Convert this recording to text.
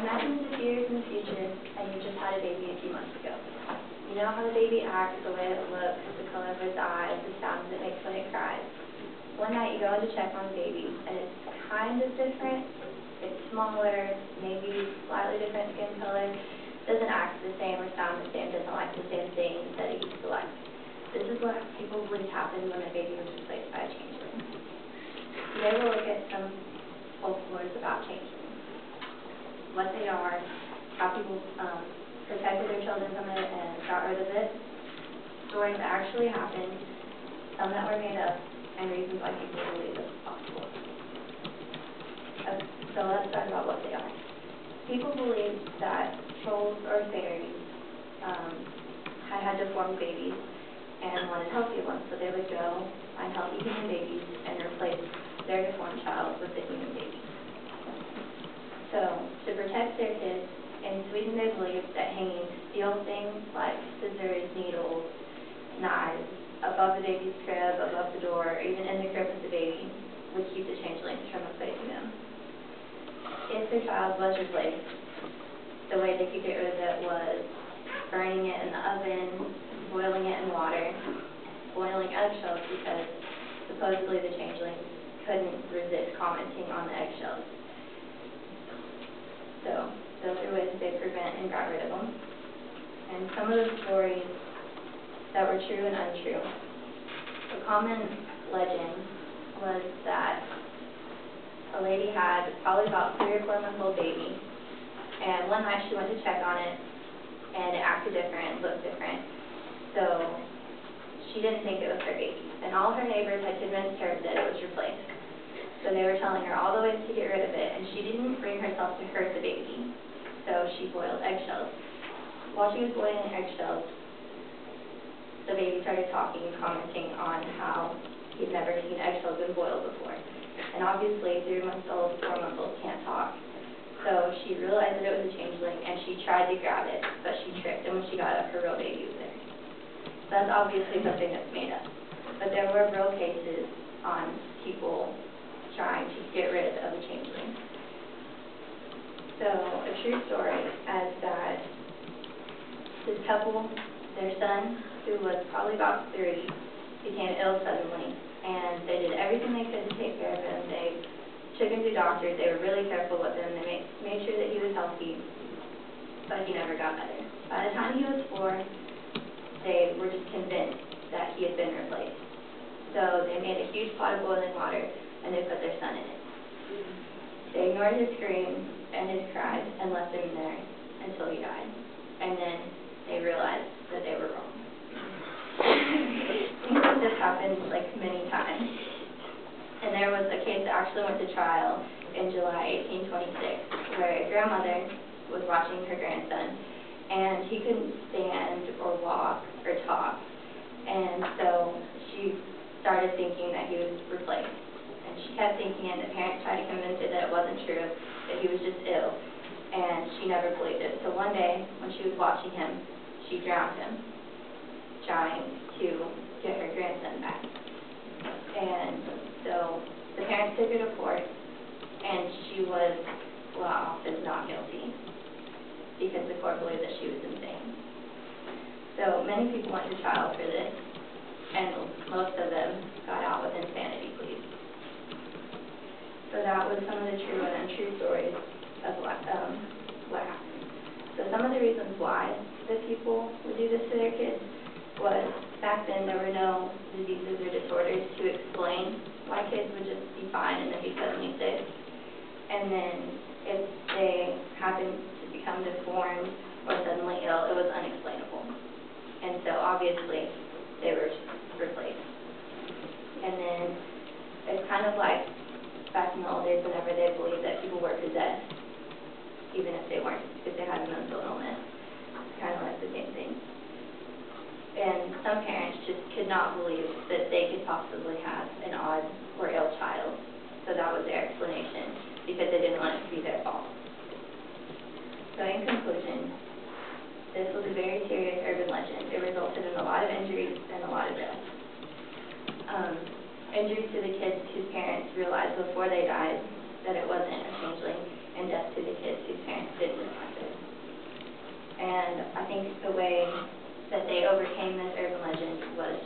Imagine a few years in the future, and you just had a baby a few months ago. You know how the baby acts, the way it looks, the color of its eyes, the sounds it makes when it cries. One night you go in to check on the baby, and it's kind of different. It's smaller, maybe slightly different skin color, doesn't act the same or sound the same, doesn't like the same things that it used to like. This is what people believe happens when a baby was replaced by a changeling. Today we'll look at some folklores about changelings. What they are, how people protected their children from it and got rid of it, stories that actually happened, some that were made up, and reasons why people believe this is possible. So let's talk about what they are. People believe that trolls or fairies had deformed babies and wanted healthy ones, so they would go find healthy human babies and replace their deformed child with a human baby. So, to protect their kids, in Sweden they believe that hanging steel things like scissors, needles, knives, above the baby's crib, above the door, or even in the crib with the baby, would keep the changelings from replacing them. If their child was replaced, the way they could get rid of it was burning it in the oven, boiling it in water, boiling eggshells because supposedly the changelings couldn't resist commenting on the eggshells. So, those are ways they prevent and got rid of them. And some of the stories that were true and untrue. The common legend was that a lady had probably about 3 or 4 month old baby, and one night she went to check on it, and it acted different, looked different. So, she didn't think it was her baby. And all her neighbors had convinced her that it was replaced. So they were telling her all the ways to get rid of it, and she didn't bring herself to hurt the baby. So she boiled eggshells. While she was boiling eggshells, the baby started talking and commenting on how he'd never seen eggshells been boiled before. And obviously, 3-month-olds, 4-month-olds can't talk. So she realized that it was a changeling, and she tried to grab it, but she tripped, and when she got up, her real baby was there. So that's obviously something that's made up. But there were real cases on people trying to get rid of the changeling. So, a true story is that this couple, their son, who was probably about 3, became ill suddenly, and they did everything they could to take care of him. They took him to doctors, they were really careful with him, they made sure that he was healthy, but he never got better. By the time he was 4, they were just convinced that he had been replaced. So they made a huge pot of boiling water, and they put their son in it. They ignored his screams and his cries and left him there until he died. And then they realized that they were wrong. Things like this happened like many times. And there was a case that actually went to trial in July 1826 where a grandmother was watching her grandson, and he couldn't stand or walk or talk. And so she started thinking that he was replaced. And she kept thinking it, and the parents tried to convince her that it wasn't true, that he was just ill, and she never believed it. So one day, when she was watching him, she drowned him, trying to get her grandson back. And so the parents took her to court, and she was off as not guilty, because the court believed that she was insane. So many people went to trial for this, and most of them got out with insanity pleas. So that was some of the true and untrue stories of what happened. So some of the reasons why the people would do this to their kids was back then there were no diseases or disorders to explain why kids would just be fine and then be suddenly sick. And then if they happened to become deformed or suddenly ill, it was unexplainable. And so obviously they were replaced. And then it's kind of like back in the old days whenever they believed that people were possessed, even if they weren't, if they had a mental illness. It's kind of like the same thing. And some parents just could not believe that they could possibly have an odd or ill child. So that was their explanation, because they didn't want it to be their fault. So in conclusion, this was a very serious urban legend. It resulted in a lot of injuries and a lot of deaths. Injuries to the kids whose parents realized before they died that it wasn't a changeling, And I think the way that they overcame this urban legend was